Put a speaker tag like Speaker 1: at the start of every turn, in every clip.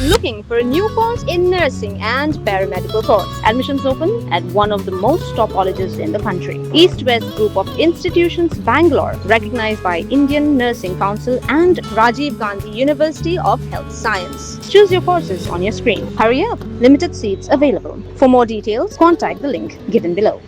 Speaker 1: Looking for a new course in nursing and paramedical course? Admissions open at one of the most top colleges in the country. East-West Group of Institutions, Bangalore, recognized by Indian Nursing Council and Rajiv Gandhi University of Health Science. Choose your courses on your screen. Hurry up! Limited seats available. For more details, contact the link given below.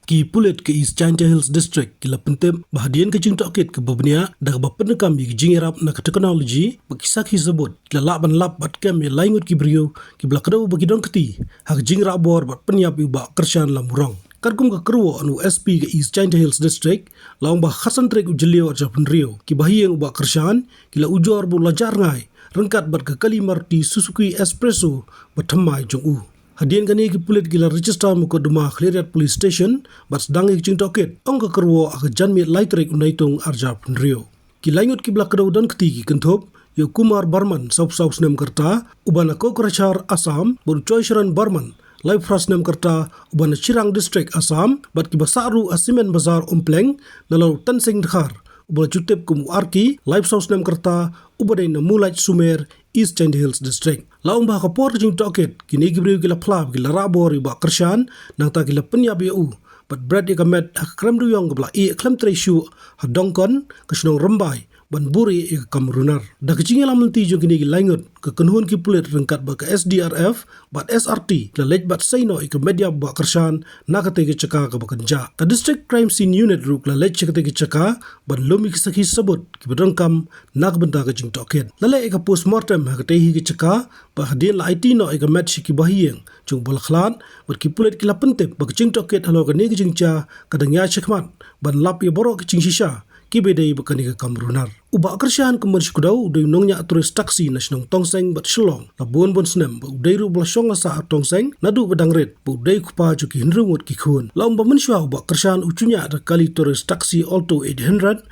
Speaker 2: Ki pulit ke East China Hills District ki lapentem bahadian ke jingtoket ke babnia dak bapenekam ki jingerap na ke technology bakisaki sebut la laban lap bat kem ya laingut ki brio ki blakado bagi Donkti hak jingrap bor bat Pynïap ba kershan la murang karkum ke Kyrwoh anu SP ke East China Hills District laung ba khasan trek Jylla atau Hynriew ki bahieng ba kershan ki la ujor bu lajar ngai rengkat bat ke kalimarti Suzuki Espresso batamai jong Hadian kani ki pulit gila register mukoduma Khlirat Police Station bat sedang ki jingtoket ong ke Kyrwoh ak janmit laitrek unaitung arja Hynriew ki laingut ki blakado dan keti ki kentop yo Kumar Barman saup-saup snem kerta ubana ko krachar Assam bodu choisran Barman Live Frasnem kerta ubana Chirang District Assam bat ki basaru asimen bazar ompleng nalau tensing dhar ubana cutip kum arki Live Frasnem kerta ubadai na Muluk Sumer East China Hills District. Laung bah kapor jing toket kini gibriu gila plab gila rabor iba kershan nang ta gila Pynïap u bat brad ikamet ak krem duyong gabla i klem treshu hadongkon kesnong rembai ban buri i kamrunar da kecingela menti jong kini gila ingut ke kenhun ki pulit rengkat ba ke SDRF bat SRT la lej bat saino i ke media ba kershan na kate ke ceka ke bakenja ta district crime scene unit ruk la lej kate ke ceka ban lomi kisaki sebut ki bedengkam na ke benta ke jing toket lale i ke postmortem ha kate hi ke ceka ba hadin la IT no i ke met ki bahieng jong bolaklat bat ki pulit ki la pentep ba ke jing toket halo ke ni ke jing cha kadangya chekmat ban lap i borok ke jing shisha ki bedai bakani ke kamrunar uba kershan kemer skudau de nongnya turis taksi nasional tongseng bat Shillong la bon snem ba udai ru blasong sa tongseng nadu badang red ba udai kupa juki Hynriew ki Khun la umba mensyua uba kershan ucunya ada kali turis taksi alto 800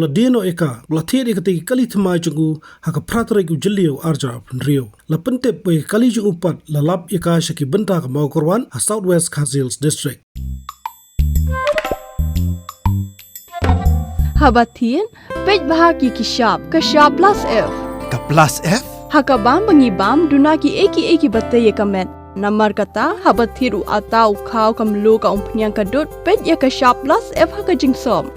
Speaker 2: la deno eka la theri kati kali thmai chungu haka pratre ku Jylla arja Hynriew la pentep pe kali ju upat la lap eka shaki benta ka mau korwan ha Southwest Hills District
Speaker 3: Habatin, pej bahagi kishap, kashap plus F.
Speaker 4: Ka plus F?
Speaker 3: Hakabam bangibam dunaki eki batay kamet. Namar kata habatiru atau kau kamlu ka umpnyang kadut pej ya kashap plus F haka jingsom.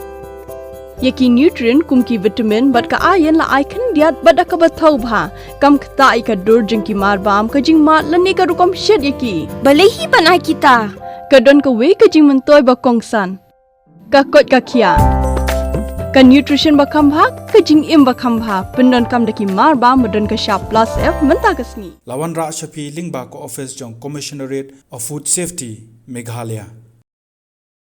Speaker 3: Yaki nutrient kumki vitamin bat ka ayan la aikan diat bada ka batau bha. Kam kata ikadur jingki marbam ka jingmat lani ka rukom shed yaki.
Speaker 5: Balehi panai kita.
Speaker 3: Kadon ka we ka jing mentoy bakongsan. Kakot kakia. Ka nutrition bakam bhak ka jing im bakam bha pendon kam daki mar ba modon ka sharp plus F menta kasni
Speaker 6: Lawan Ra Shafi Lingba ko office jong Commissionerate of Food Safety Meghalaya